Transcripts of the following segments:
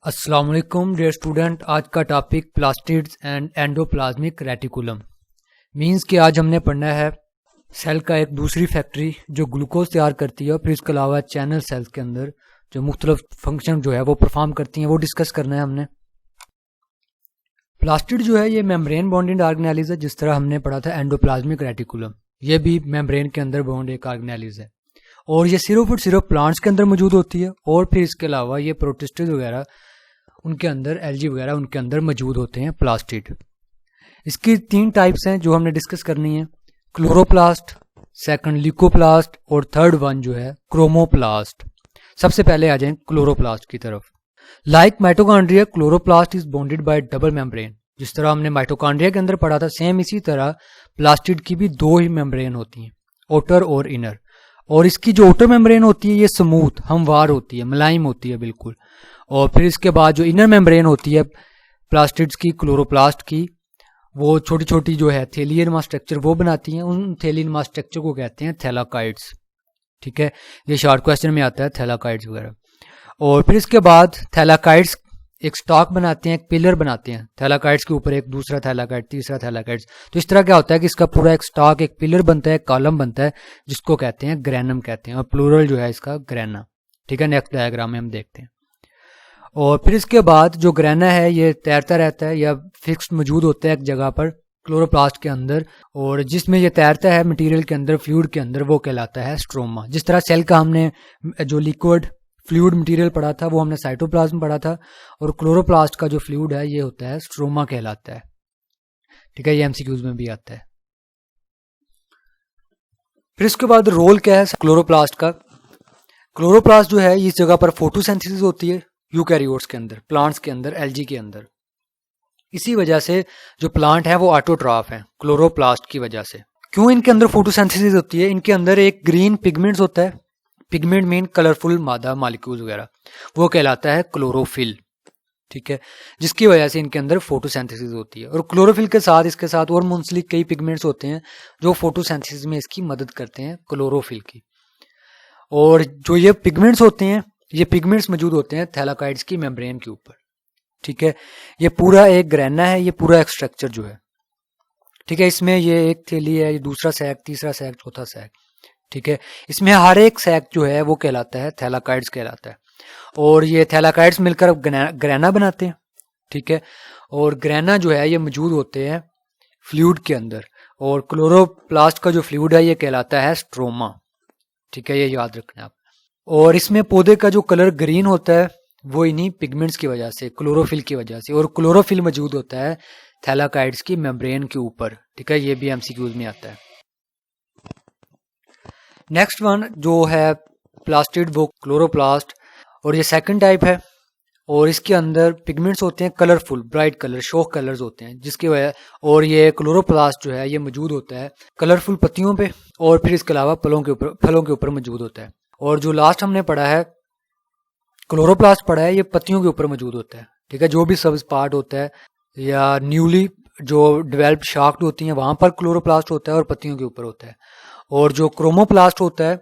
अस्सलाम वालेकुम dear student. आज का topic plastids and endoplasmic reticulum means कि आज हमने पढ़ना है सेल का एक दूसरी फैक्ट्री जो ग्लूकोज तैयार करती है और फिर इसके अलावा चैनल सेल्स के अंदर जो मुख्तलिफ फंक्शन जो है वो परफॉर्म करती हैं, वो डिस्कस करना है हमने। प्लास्टिड जो है ये मेम्ब्रेन बॉन्डेड ऑर्गेनेलिज है, जिस तरह हमने पढ़ा था एंडोप्लाज्मिक रेटिकुलम, ये भी मेम्ब्रेन के अंदर बॉन्ड एक ऑर्गेनेलिज है और ये सिर्फ और सिर्फ प्लांट्स के अंदर मौजूद होती है और फिर इसके अलावा ये प्रोटिस्टिस वगैरह उनके अंदर, एल्गी वगैरह उनके अंदर मौजूद होते हैं प्लास्टिड। इसकी 3 टाइप्स हैं जो हमने डिस्कस करनी है, क्लोरोप्लास्ट, सेकंड ल्यूकोप्लास्ट और थर्ड वन जो है क्रोमोप्लास्ट। सबसे पहले आ जाएं क्लोरोप्लास्ट की तरफ। Like mitochondria, chloroplast is bonded bye double membrane. जिस तरह हमने माइटोकॉन्ड्रिया के अंदर पढ़ा था, सेम इसी तरह प्लास्टिड की भी 2 ही मेम्ब्रेन होती हैं, आउटर और इनर। और इसकी जो आउटर मेम्ब्रेन होती है ये स्मूथ, हमवार होती है, मुलायम होती है बिल्कुल। और फिर इसके बाद जो इनर मेम्ब्रेन होती है प्लास्टिड्स की, क्लोरोप्लास्ट की, वो छोटी छोटी जो है थैलियनमा स्ट्रक्चर वो बनाती हैं। उन थैलियनमा स्ट्रक्चर को कहते हैं थैलाकाइड्स। ठीक है, ये शॉर्ट क्वेश्चन में आता है थैलाकाइड्स वगैरह। और फिर इसके बाद थैलाकाइड्स एक स्टॉक बनाते हैं, एक पिलर बनाते हैं। थैलाकाइड्स के ऊपर एक दूसरा थैलाकाइड, तीसरा थैलाकाइड्स। तो इस तरह क्या होता है कि इसका पूरा एक स्टॉक, एक पिलर बनता है, एक कॉलम बनता है, जिसको कहते हैं ग्रेनम कहते हैं, और प्लूरल जो है इसका ग्रेना। ठीक है, नेक्स्ट डायग्राम में हम देखते हैं। और फिर इसके बाद जो ग्रेना है ये तैरता रहता है या फिक्स मौजूद होता है एक जगह पर क्लोरोप्लास्ट के अंदर, और जिसमें ये तैरता है मटेरियल के अंदर, फ्लूइड के अंदर, वो कहलाता है स्ट्रोमा। जिस तरह सेल का हमने जो लिक्विड फ्लूइड मटेरियल पढ़ा था वो हमने साइटोप्लाज्म पढ़ा था, और क्लोरोप्लास्ट का जो फ्लूइड है ये होता है स्ट्रोमा कहलाता है। ठीक है, ये एमसीक्यूज में भी आता है। फिर इसके बाद रोल क्या है क्लोरोप्लास्ट का। क्लोरोप्लास्ट जो है इस जगह पर फोटोसिंथेसिस होती है यूकैरियोट्स के अंदर, प्लांट्स के अंदर, एल्गी के अंदर। इसी वजह से जो प्लांट है वो ऑटोट्रॉफ है क्लोरोप्लास्ट की वजह से। क्यों इनके अंदर फोटोसिंथेसिस होती है? इनके अंदर एक ग्रीन पिगमेंट्स होता है, पिगमेंट मीन कलरफुल मादा मॉलिक्यूल्स वगैरह, वो कहलाता है क्लोरोफिल। ठीक है, जिसकी वजह से इनके अंदर फोटोसिंथेसिस होती है। और क्लोरोफिल के साथ इसके साथ और मुंसलिक कई पिगमेंट्स होते हैं जो फोटोसिंथेसिस में इसकी मदद करते हैं क्लोरोफिल की। और जो ये पिगमेंट्स होते हैं, ये पिगमेंट्स मौजूद होते हैं थैलाकाइड्स की मेम्ब्रेन के ऊपर। ठीक है, ये पूरा एक ग्रेना है, ये पूरा एक स्ट्रक्चर जो है। ठीक है, इसमें ये एक थैली है, ये दूसरा सैक, तीसरा सैक, चौथा सैक। ठीक है, इसमें हर एक सैक जो है वो कहलाता है थैलाकाइड्स कहलाता है। और ये थैलाकाइड्स मिलकर ग्रेना बनाते हैं। ठीक है, और ग्रेना जो है ये मौजूद होते हैं फ्लूइड के अंदर, और क्लोरोप्लास्ट का जो फ्लूइड है ये कहलाता है स्ट्रोमा। ठीक है, ये याद रखना आप। और इसमें पौधे का जो कलर ग्रीन होता है वो इन्हीं पिगमेंट्स की वजह से, क्लोरोफिल की वजह से। और क्लोरोफिल मौजूद होता है थैलाकाइड्स की मेम्ब्रेन के ऊपर। ठीक है, ये भी एमसीक्यूज में आता है। नेक्स्ट वन जो है प्लास्टिड, वो क्लोरोप्लास्ट, और ये सेकंड टाइप है। और इसके अंदर पिगमेंट्स होते हैं colourful, bright colour, show colours होते हैं, जिसकी वजह। और ये क्लोरोप्लास्ट जो है ये मौजूद होता है कलरफुल पत्तियों पे, और फिर इसके अलावा फलों के ऊपर मौजूद होता है। और जो लास्ट हमने पढ़ा है क्लोरोप्लास्ट पढ़ा है, ये पत्तियों के ऊपर मौजूद होता है। ठीक है, जो भी सब्ज पार्ट होता है या न्यूली जो डेवलप्ड शाफ्ट होती हैं वहां पर क्लोरोप्लास्ट होता है और पत्तियों के ऊपर होता है। और जो क्रोमोप्लास्ट होता है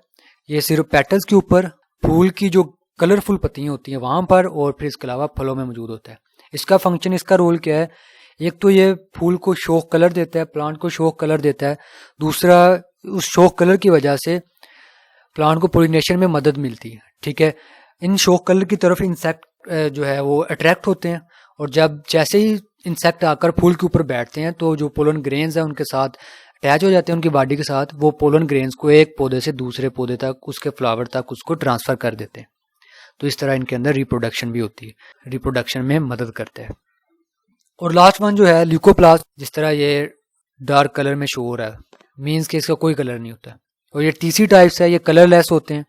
ये सिर्फ पेटल्स के ऊपर, फूल की जो कलरफुल पत्तियां होती हैं वहां पर, और फिर इसके अलावा फलों में मौजूद होता है। इसका फंक्शन, इसका रोल क्या है? एक तो ये फूल को शो कलर देता है, प्लांट को शो कलर देता है। दूसरा, उस शो कलर की वजह से प्लांट को पोलिनेशन में मदद मिलती है। ठीक है, इन शो कलर की तरफ इंसेक्ट जो है वो अट्रैक्ट होते हैं, और जब जैसे ही इंसेक्ट आकर फूल के ऊपर बैठते हैं तो जो पोलन ग्रेन्स हैं उनके साथ अटैच हो जाते हैं, उनकी बॉडी के साथ। वो पोलन ग्रेन्स को एक पौधे से दूसरे पौधे तक, उसके फ्लावर तक उसको ट्रांसफर कर देते हैं। तो इस तरह इनके अंदर रिप्रोडक्शन भी होती है, रिप्रोडक्शन में मदद करते हैं। और लास्ट वन जो है ल्यूकोप्लास्ट, जिस तरह ये डार्क कलर में शो हो रहा है, मीन्स कि इसका कोई कलर नहीं होता। और ये टीसी टाइप्स है, ये कलरलेस होते हैं।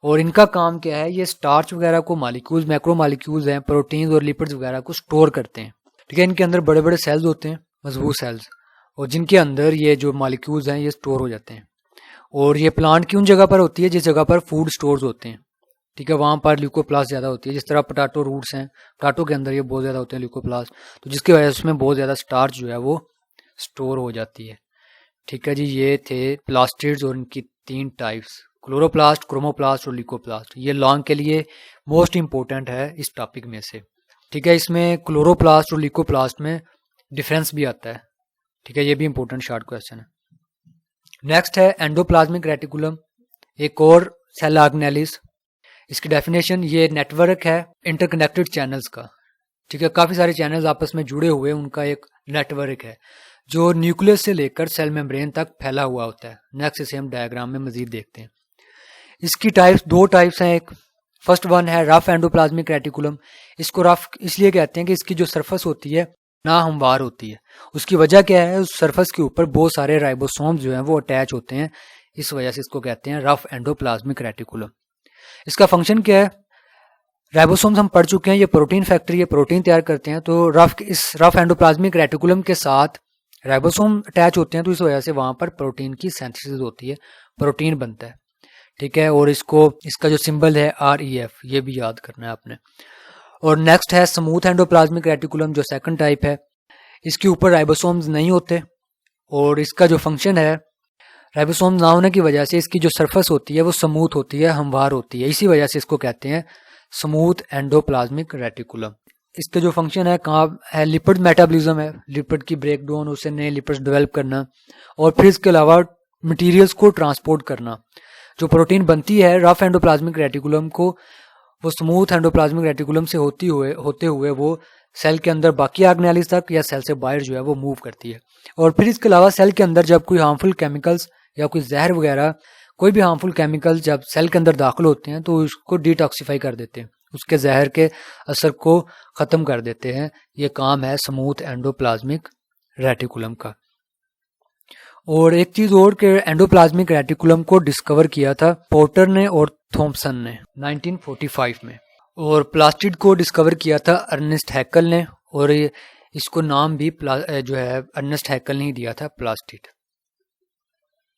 और इनका काम क्या है? ये स्टार्च वगैरह को, मॉलिक्यूल्स, मैक्रो मॉलिक्यूल्स हैं, प्रोटीन्स और लिपिड्स वगैरह को स्टोर करते हैं। ठीक है, इनके अंदर बड़े बड़े सेल्स होते हैं, मजबूत सेल्स, और जिनके अंदर ये जो मॉलिक्यूल्स हैं ये स्टोर हो जाते हैं। और ये प्लांट की उन जगह पर होती है जिस जगह पर फूड स्टोर्स होते हैं। ठीक है, वहां पर ल्यूकोप्लास्ट ज्यादा होती है। जिस तरह पोटैटो रूट्स हैं, पोटैटो के अंदर ये बहुत ज्यादा होते हैं ल्यूकोप्लास्ट, तो जिसकी वजह से उसमें बहुत ज्यादा स्टार्च जो है वो स्टोर हो जाती है। ठीक है जी, ये थे प्लास्टिड्स और इनकी 3 टाइप्स, क्लोरोप्लास्ट, क्रोमोप्लास्ट और ल्यूकोप्लास्ट। ये लॉन्ग के लिए मोस्ट इंपॉर्टेंट है इस टॉपिक में से। ठीक है, इसमें क्लोरोप्लास्ट और ल्यूकोप्लास्ट में डिफरेंस भी आता है। ठीक है, ये भी इंपॉर्टेंट शॉर्ट क्वेश्चन है। नेक्स्ट है एंडोप्लाज्मिक रेटिकुलम, एक और सेल ऑर्गेनेलिस। इसकी डेफिनेशन, ये नेटवर्क है इंटरकनेक्टेड चैनल्स का। ठीक है, काफ़ी सारे चैनल्स आपस में जुड़े हुए उनका एक नेटवर्क है जो न्यूक्लियस से लेकर सेल मेम्ब्रेन तक फैला हुआ होता है। नेक्स्ट इसे हम डायग्राम में मजीद देखते हैं। इसकी टाइप्स, 2 टाइप्स हैं। एक फर्स्ट वन है रफ एंडोप्लाज्मिक रेटिकुलम। इसको रफ इसलिए कहते हैं कि इसकी जो सरफेस होती है ना हमवार होती है। उसकी वजह क्या है, उस सरफेस के ऊपर बहुत सारे राइबोसोम्स जो हैं वो अटैच होते हैं, इस वजह से इसको कहते हैं रफ एंडोप्लाज्मिक रेटिकुलम। इसका फंक्शन क्या है, राइबोसोम्स हम पढ़ चुके हैं, ये प्रोटीन फैक्ट्री, ये प्रोटीन तैयार करते हैं। तो इस रफ एंडोप्लाज्मिक रेटिकुलम के साथ राइबोसोम अटैच होते हैं, तो इस वजह से वहां पर प्रोटीन की सिंथेसिस होती है, प्रोटीन बनता है। ठीक है, और इसका जो सिंबल है REF, ये भी याद करना है आपने। और नेक्स्ट है स्मूथ एंडोप्लाज्मिक रेटिकुलम, जो सेकंड टाइप है। इसके ऊपर राइबोसोम्स नहीं होते और इसका जो फंक्शन है, राइबोसोम ना होने की वजह से इसकी जो सरफेस होती है वो स्मूथ होती है, हमवार होती है, इसी वजह से इसको कहते हैं स्मूथ एंडोप्लाज्मिक रेटिकुलम। इसके जो फंक्शन है, कहाँ है, लिपिड मेटाबॉलिज्म है, लिपिड की ब्रेकडाउन, उससे नए लिपिड्स डेवलप करना, और फिर इसके अलावा मटेरियल्स को ट्रांसपोर्ट करना। जो प्रोटीन बनती है रफ एंडोप्लाज्मिक रेटिकुलम को, वो स्मूथ एंडोप्लाज्मिक रेटिकुलम से होते हुए वो सेल के अंदर बाकी ऑर्गेनेल्स तक या सेल से बाहर जो है वो मूव करती है। और फिर इसके अलावा सेल के अंदर जब कोई हार्मफुल केमिकल्स या कोई जहर वगैरह, कोई भी हार्मफुल केमिकल जब सेल के अंदर दाखिल होते हैं तो उसको डिटॉक्सिफाई कर देते हैं, उसके जहर के असर को ख़त्म कर देते हैं। ये काम है स्मूथ एंडोप्लाज्मिक रेटिकुलम का। और एक चीज़ और के एंडोप्लाज्मिक रेटिकुलम को डिस्कवर किया था पोर्टर ने और थॉम्पसन ने 1945 में, और प्लास्टिड को डिस्कवर किया था अर्नेस्ट हैकल ने, और इसको नाम भी जो है अर्नेस्ट हैकल ने ही दिया था, प्लास्टिड।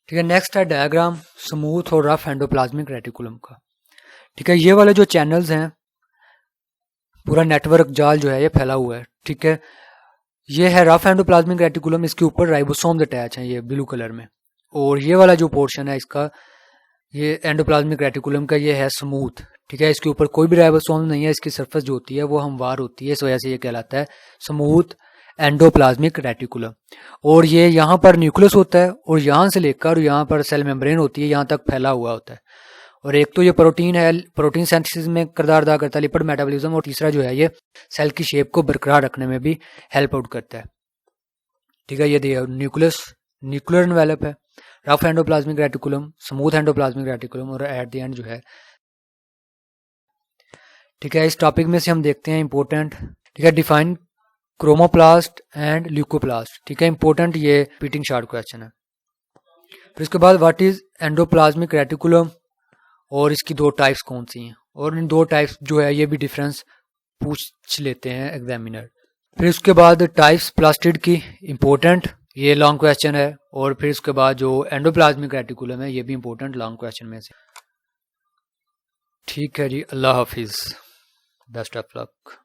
ठीक है, नेक्स्ट है डायग्राम स्मूथ और रफ एंडोप्लाज्मिक रेटिकुलम का। ठीक है, ये वाले जो चैनल्स हैं, पूरा नेटवर्क जाल जो है ये फैला हुआ है। ठीक है, ये है रफ एंडोप्लाज्मिक रेटिकुलम, इसके ऊपर राइबोसोम्स अटैच हैं, ये ब्लू कलर में। और ये वाला जो पोर्शन है इसका, ये एंडोप्लाज्मिक रेटिकुलम का, ये है स्मूथ। ठीक है, इसके ऊपर कोई भी राइबोसोम नहीं है, इसकी सरफेस जो होती है वो हमवार होती है, इस वजह से ये कहलाता है स्मूथ एंडोप्लाज्मिक रेटिकुलम। और ये यहाँ पर न्यूक्लियस होता है और यहाँ से लेकर यहाँ पर सेल मेम्ब्रेन होती है, यहाँ तक फैला हुआ होता है। और एक तो ये प्रोटीन है, प्रोटीन सिंथेसिस में किरदार अदा करता है, लिपिड मेटाबॉलिज्म, और तीसरा जो है ये सेल की शेप को बरकरार रखने में भी हेल्प आउट करता है। ठीक है, ये न्यूक्लियर एनवेलप है, rough endoplasmic reticulum, smooth endoplasmic reticulum, और एट द एंड जो है। ठीक है, इस टॉपिक में से हम देखते हैं इंपॉर्टेंट। ठीक है, डिफाइन क्रोमोप्लास्ट एंड ल्यूकोप्लास्ट। ठीक है, इंपॉर्टेंट ये रिपीटिंग शॉर्ट क्वेश्चन है। फिर इसके बाद व्हाट इज एंडोप्लाज्मिक रेटिकुलम, और इसकी 2 टाइप्स कौन सी हैं, और इन 2 टाइप्स जो है ये भी डिफरेंस पूछ लेते हैं एग्जामिनर। फिर उसके बाद टाइप्स प्लास्टिड की, इंपॉर्टेंट, ये लॉन्ग क्वेश्चन है। और फिर उसके बाद जो एंडोप्लाज्मिक रेटिकुलम है ये भी इंपॉर्टेंट लॉन्ग क्वेश्चन में से। ठीक है जी, अल्लाह हाफिज़, बेस्ट ऑफ लक।